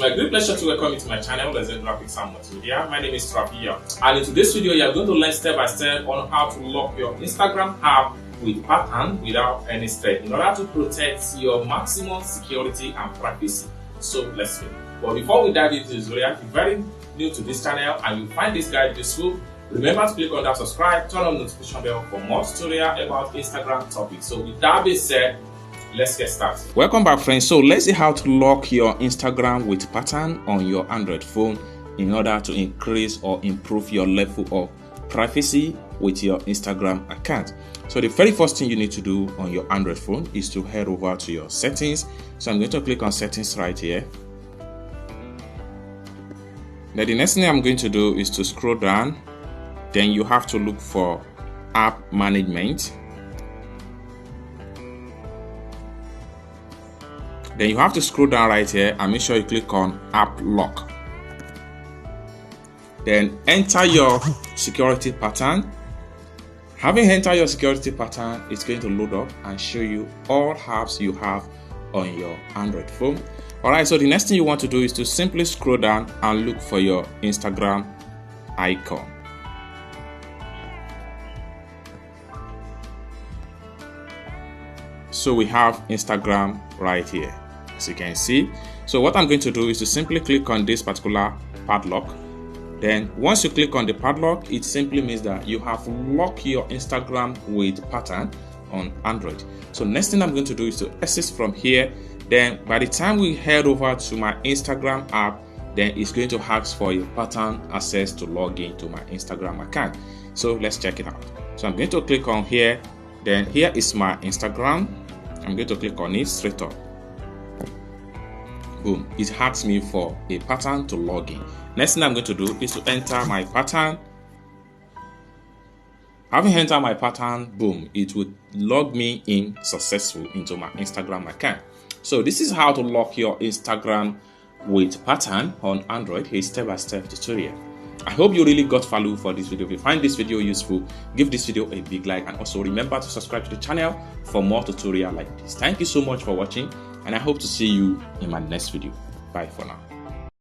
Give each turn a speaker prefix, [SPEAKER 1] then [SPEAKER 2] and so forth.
[SPEAKER 1] my great pleasure to welcome you to my channel, Legend Graphics and Multimedia. My name is Trafia, and in today's video, you are going to learn step by step on how to lock your Instagram app with pattern without any threat in order to protect your maximum security and privacy. So let's go. But before we dive into this video, if you're very new to this channel and you find this guide useful, remember to click on that subscribe, turn on the notification bell for more tutorial about Instagram topics. So with that being said, let's get started. Welcome back, friends. So let's see how to lock your Instagram with pattern on your Android phone in order to increase or improve your level of privacy with your Instagram account. So the very first thing you need to do on your Android phone is to head over to your settings. So I'm going to click on settings right here. Then the next thing I'm going to do is to scroll down. Then you have to look for app management. Then you have to scroll down right here and make sure you click on app lock. Then enter your security pattern. Having entered your security pattern, it's going to load up and show you all apps you have on your Android phone. Alright, so the next thing you want to do is to simply scroll down and look for your Instagram icon. So we have Instagram right here, as you can see. So what I'm going to do is to simply click on this particular padlock. Then once you click on the padlock, it simply means that you have locked your Instagram with pattern on Android. So next thing I'm going to do is to exit from here. Then by the time we head over to my Instagram app, then it's going to ask for your pattern access to log in to my Instagram account. So let's check it out. So I'm going to click on here. Then here is my Instagram. I'm going to click on it straight up. Boom, it asks me for a pattern to log in. Next thing I'm going to do is to enter my pattern. Having entered my pattern, boom, it would log me in successful into my Instagram account. So this is how to lock your Instagram with pattern on Android, a step-by-step tutorial. I hope you really got value for this video. If you find this video useful, give this video a big like, and also remember to subscribe to the channel for more tutorials like this. Thank you so much for watching, and I hope to see you in my next video. Bye for now.